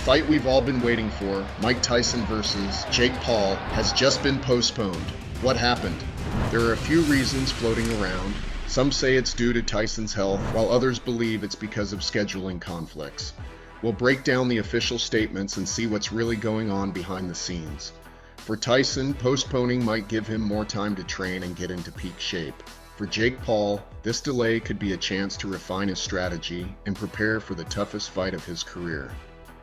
fight we've all been waiting for, Mike Tyson versus Jake Paul, has just been postponed. What happened? There are a few reasons floating around. Some say it's due to Tyson's health, while others believe it's because of scheduling conflicts. We'll break down the official statements and see what's really going on behind the scenes. For Tyson, postponing might give him more time to train and get into peak shape. For Jake Paul, this delay could be a chance to refine his strategy and prepare for the toughest fight of his career.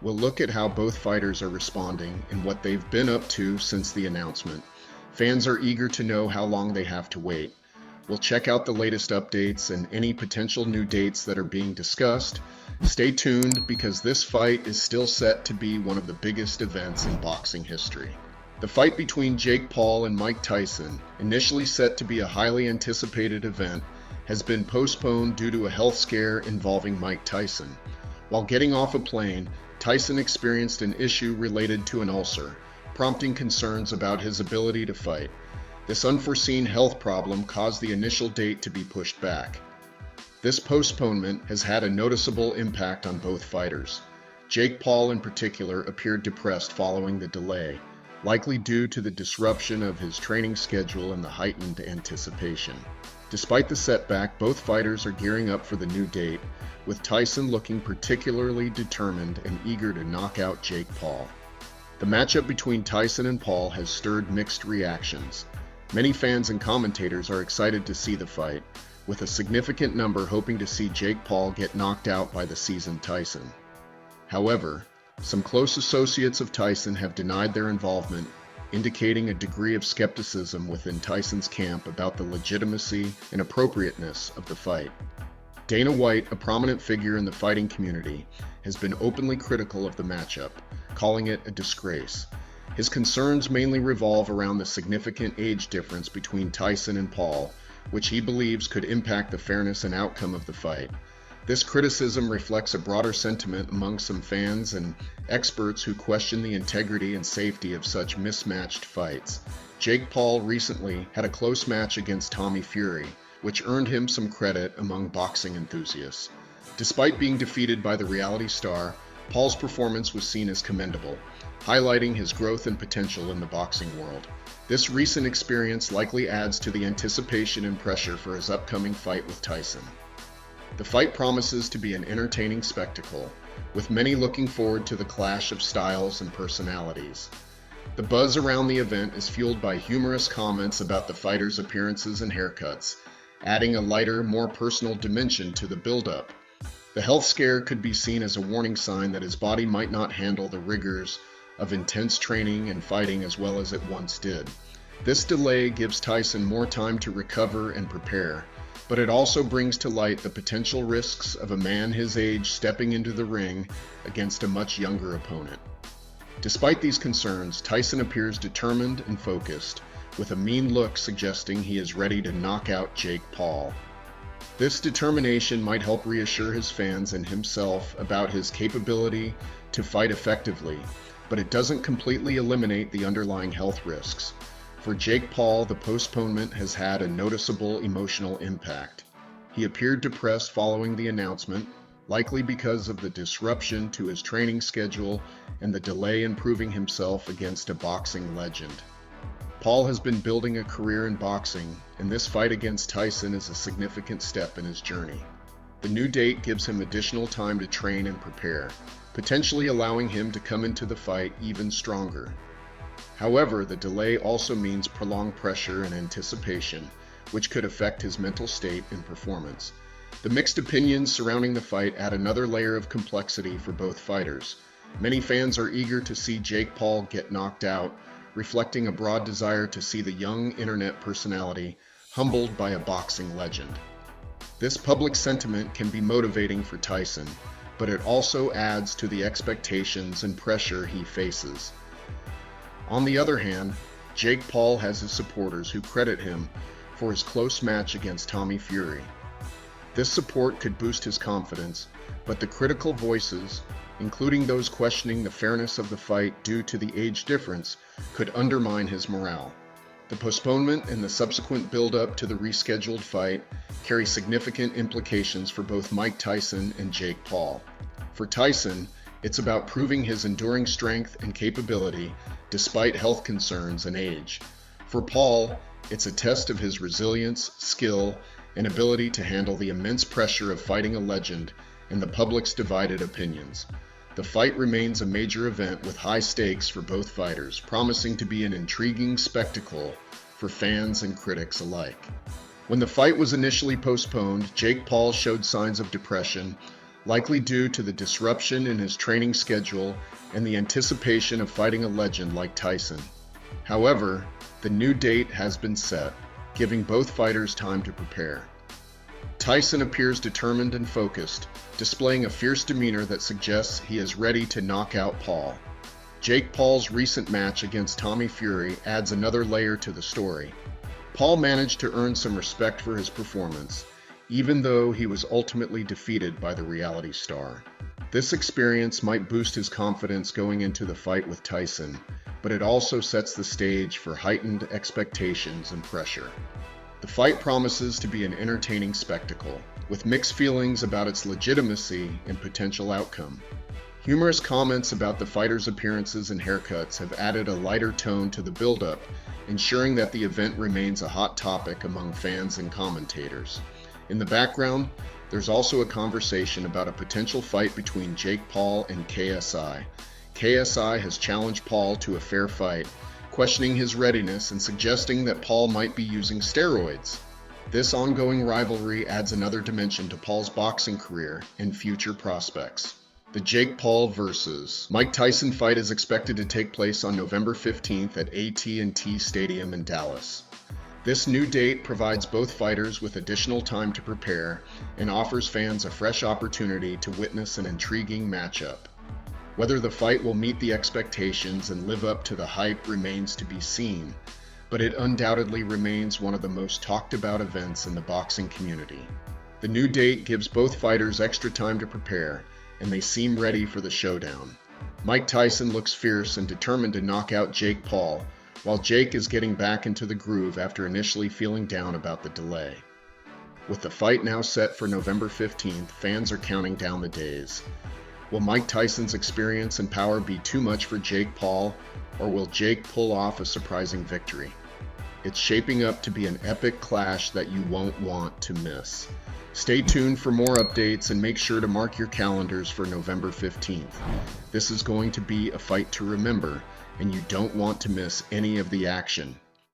We'll look at how both fighters are responding and what they've been up to since the announcement. Fans are eager to know how long they have to wait. We'll check out the latest updates and any potential new dates that are being discussed. Stay tuned because this fight is still set to be one of the biggest events in boxing history. The fight between Jake Paul and Mike Tyson, initially set to be a highly anticipated event, has been postponed due to a health scare involving Mike Tyson. While getting off a plane, Tyson experienced an issue related to an ulcer, prompting concerns about his ability to fight. This unforeseen health problem caused the initial date to be pushed back. This postponement has had a noticeable impact on both fighters. Jake Paul in particular appeared depressed following the delay, likely due to the disruption of his training schedule and the heightened anticipation. Despite the setback, both fighters are gearing up for the new date, with Tyson looking particularly determined and eager to knock out Jake Paul. The matchup between Tyson and Paul has stirred mixed reactions. Many fans and commentators are excited to see the fight, with a significant number hoping to see Jake Paul get knocked out by the seasoned Tyson. However, some close associates of Tyson have denied their involvement, indicating a degree of skepticism within Tyson's camp about the legitimacy and appropriateness of the fight. Dana White, a prominent figure in the fighting community, has been openly critical of the matchup, calling it a disgrace. His concerns mainly revolve around the significant age difference between Tyson and Paul, which he believes could impact the fairness and outcome of the fight. This criticism reflects a broader sentiment among some fans and experts who question the integrity and safety of such mismatched fights. Jake Paul recently had a close match against Tommy Fury, which earned him some credit among boxing enthusiasts. Despite being defeated by the reality star, Paul's performance was seen as commendable, highlighting his growth and potential in the boxing world. This recent experience likely adds to the anticipation and pressure for his upcoming fight with Tyson. The fight promises to be an entertaining spectacle, with many looking forward to the clash of styles and personalities. The buzz around the event is fueled by humorous comments about the fighters' appearances and haircuts, adding a lighter, more personal dimension to the build-up. The health scare could be seen as a warning sign that his body might not handle the rigors of intense training and fighting as well as it once did. This delay gives Tyson more time to recover and prepare, but it also brings to light the potential risks of a man his age stepping into the ring against a much younger opponent. Despite these concerns, Tyson appears determined and focused, with a mean look suggesting he is ready to knock out Jake Paul. This determination might help reassure his fans and himself about his capability to fight effectively, but it doesn't completely eliminate the underlying health risks. For Jake Paul, the postponement has had a noticeable emotional impact. He appeared depressed following the announcement, likely because of the disruption to his training schedule and the delay in proving himself against a boxing legend. Paul has been building a career in boxing, and this fight against Tyson is a significant step in his journey. The new date gives him additional time to train and prepare, potentially allowing him to come into the fight even stronger. However, the delay also means prolonged pressure and anticipation, which could affect his mental state and performance. The mixed opinions surrounding the fight add another layer of complexity for both fighters. Many fans are eager to see Jake Paul get knocked out, reflecting a broad desire to see the young internet personality humbled by a boxing legend. This public sentiment can be motivating for Tyson, but it also adds to the expectations and pressure he faces. On the other hand, Jake Paul has his supporters who credit him for his close match against Tommy Fury. This support could boost his confidence, but the critical voices, including those questioning the fairness of the fight due to the age difference, could undermine his morale. The postponement and the subsequent build-up to the rescheduled fight carry significant implications for both Mike Tyson and Jake Paul. For Tyson, It's about proving his enduring strength and capability despite health concerns and age. For Paul, it's a test of his resilience, skill, and ability to handle the immense pressure of fighting a legend and the public's divided opinions. The fight remains a major event with high stakes for both fighters, promising to be an intriguing spectacle for fans and critics alike. When the fight was initially postponed, Jake Paul showed signs of depression, likely due to the disruption in his training schedule and the anticipation of fighting a legend like Tyson. However, the new date has been set, giving both fighters time to prepare. Tyson appears determined and focused, displaying a fierce demeanor that suggests he is ready to knock out Paul. Jake Paul's recent match against Tommy Fury adds another layer to the story. Paul managed to earn some respect for his performance, even though he was ultimately defeated by the reality star. This experience might boost his confidence going into the fight with Tyson, but it also sets the stage for heightened expectations and pressure. The fight promises to be an entertaining spectacle, with mixed feelings about its legitimacy and potential outcome. Humorous comments about the fighters' appearances and haircuts have added a lighter tone to the build-up, ensuring that the event remains a hot topic among fans and commentators. In the background, there's also a conversation about a potential fight between Jake Paul and KSI. KSI has challenged Paul to a fair fight, questioning his readiness and suggesting that Paul might be using steroids. This ongoing rivalry adds another dimension to Paul's boxing career and future prospects. The Jake Paul vs. Mike Tyson fight is expected to take place on November 15th at AT&T Stadium in Dallas. This new date provides both fighters with additional time to prepare and offers fans a fresh opportunity to witness an intriguing matchup. Whether the fight will meet the expectations and live up to the hype remains to be seen, but it undoubtedly remains one of the most talked about events in the boxing community. The new date gives both fighters extra time to prepare, and they seem ready for the showdown. Mike Tyson looks fierce and determined to knock out Jake Paul, while Jake is getting back into the groove after initially feeling down about the delay. With the fight now set for November 15th, fans are counting down the days. Will Mike Tyson's experience and power be too much for Jake Paul, or will Jake pull off a surprising victory? It's shaping up to be an epic clash that you won't want to miss. Stay tuned for more updates and make sure to mark your calendars for November 15th. This is going to be a fight to remember, and you don't want to miss any of the action.